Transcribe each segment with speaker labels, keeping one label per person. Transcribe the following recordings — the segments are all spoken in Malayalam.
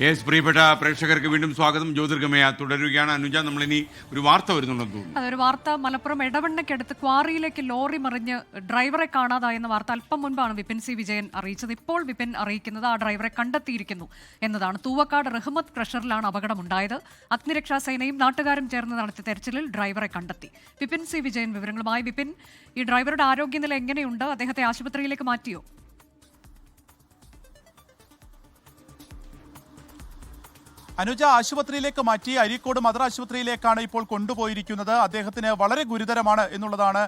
Speaker 1: യെസ്, പ്രിയപ്പെട്ട പ്രേക്ഷകർക്ക് വീണ്ടും സ്വാഗതം. ജ്യോതിർഗമയ തുടരുകയാണ്. അനുജ, നമ്മളിനി ഒരു വാർത്ത വരുന്നുണ്ടെന്ന് തോന്നുന്നു.
Speaker 2: അതൊരു വാർത്ത മലപ്പുറം എടവണ്ണയ്ക്കടുത്ത് ക്വാറിയിലേക്ക് ലോറി മറിഞ്ഞ് ഡ്രൈവറെ കാണാതായെന്ന വാർത്ത അല്പം മുൻപാണ് വിപിൻ സി വിജയൻ അറിയിച്ചത്. ഇപ്പോൾ വിപിൻ അറിയിക്കുന്നത് ആ ഡ്രൈവറെ കണ്ടെത്തിയിരിക്കുന്നു എന്നതാണ്. തൂവക്കാട് റഹ്മത്ത് ക്രഷറിലാണ് അപകടമുണ്ടായത്. അഗ്നിരക്ഷാ സേനയും നാട്ടുകാരും ചേർന്ന് നടത്തിയ തെരച്ചിലിൽ ഡ്രൈവറെ കണ്ടെത്തി. വിപിൻ സി വിജയൻ വിവരങ്ങളുമായി. വിപിൻ, ഈ ഡ്രൈവറുടെ ആരോഗ്യനില എങ്ങനെയുണ്ട്? അദ്ദേഹത്തെ ആശുപത്രിയിലേക്ക് മാറ്റിയോ?
Speaker 3: അനുജ, ആശുപത്രിയിലേക്ക് മാറ്റി. അരീക്കോട് മദർ ആശുപത്രിയിലേക്കാണ് ഇപ്പോൾ കൊണ്ടുപോയിരിക്കുന്നത്. അദ്ദേഹത്തിന് വളരെ ഗുരുതരമാണ് എന്നുള്ളതാണ്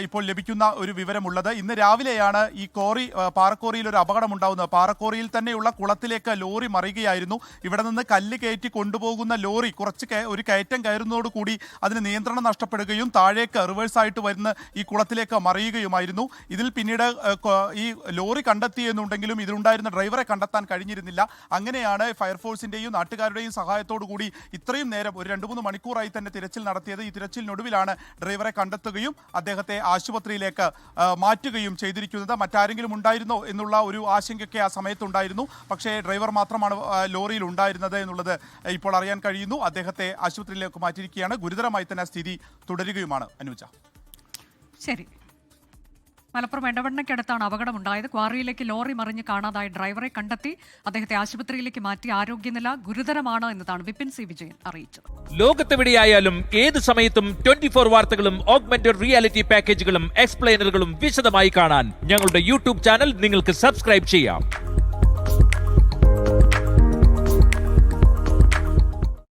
Speaker 3: ഇപ്പോൾ ലഭിക്കുന്ന ഒരു വിവരമുള്ളത്. ഇന്ന് രാവിലെയാണ് ഈ പാറക്കോറിയിൽ ഒരു അപകടം ഉണ്ടാകുന്നത്. പാറക്കോറിയിൽ തന്നെയുള്ള കുളത്തിലേക്ക് ലോറി മറിയുകയായിരുന്നു. ഇവിടെ നിന്ന് കല്ല് കയറ്റി കൊണ്ടുപോകുന്ന ലോറി ഒരു കയറ്റം കയറുന്നതോടുകൂടി അതിന് നിയന്ത്രണം നഷ്ടപ്പെടുകയും താഴേക്ക് റിവേഴ്സായിട്ട് വരുന്ന ഈ കുളത്തിലേക്ക് മറിയുകയുമായിരുന്നു. ഇതിൽ പിന്നീട് ഈ ലോറി കണ്ടെത്തിയെന്നുണ്ടെങ്കിലും ഇതിലുണ്ടായിരുന്ന ഡ്രൈവറെ കണ്ടെത്താൻ കഴിഞ്ഞിരുന്നില്ല. അങ്ങനെയാണ് ഫയർഫോഴ്സിന്റെയും നാട്ടുകാരുടെയും സഹായത്തോടു കൂടി ഇത്രയും നേരം ഒരു 2-3 മണിക്കൂറായി തന്നെ തിരച്ചിൽ നടത്തിയത്. ഈ തിരച്ചിലിനൊടുവിലാണ് ഡ്രൈവറെ കണ്ടെത്തുകയും അദ്ദേഹത്തെ ആശുപത്രിയിലേക്ക് മാറ്റുകയും ചെയ്തിരിക്കുന്നത്. മറ്റാരെങ്കിലും ഉണ്ടായിരുന്നോ എന്നുള്ള ഒരു ആശങ്കയൊക്കെ ആ സമയത്തുണ്ടായിരുന്നു. പക്ഷേ ഡ്രൈവർ മാത്രമാണ് ലോറിയിൽ ഉണ്ടായിരുന്നത് എന്നുള്ളത് ഇപ്പോൾ അറിയാൻ കഴിയുന്നു. അദ്ദേഹത്തെ ആശുപത്രിയിലേക്ക് മാറ്റിയിരിക്കുകയാണ്. ഗുരുതരമായി തന്നെ സ്ഥിതി തുടരുകയുമാണ്. അനുജ,
Speaker 2: ശരി. മലപ്പുറം എടവണ്ണയ്ക്കടുത്താണ് അപകടമുണ്ടായത്. ക്വാറിയിലേക്ക് ലോറി മറിഞ്ഞ് കാണാതായ ഡ്രൈവറെ കണ്ടെത്തി. അദ്ദേഹത്തെ ആശുപത്രിയിലേക്ക് മാറ്റി. ആരോഗ്യനില ഗുരുതരമാണ് എന്നതാണ് വിപിൻ സി വിജയൻ അറിയിച്ചത്.
Speaker 4: ലോകത്തെവിടെയായാലും ഏത് സമയത്തും 24 വാർത്തകളും ഓഗ്മെന്റഡ് റിയാലിറ്റി പാക്കേജുകളും എക്സ്പ്ലെയിനറുകളും വിശദമായി കാണാൻ ഞങ്ങളുടെ യൂട്യൂബ് ചാനൽ നിങ്ങൾക്ക് സബ്സ്ക്രൈബ് ചെയ്യാം.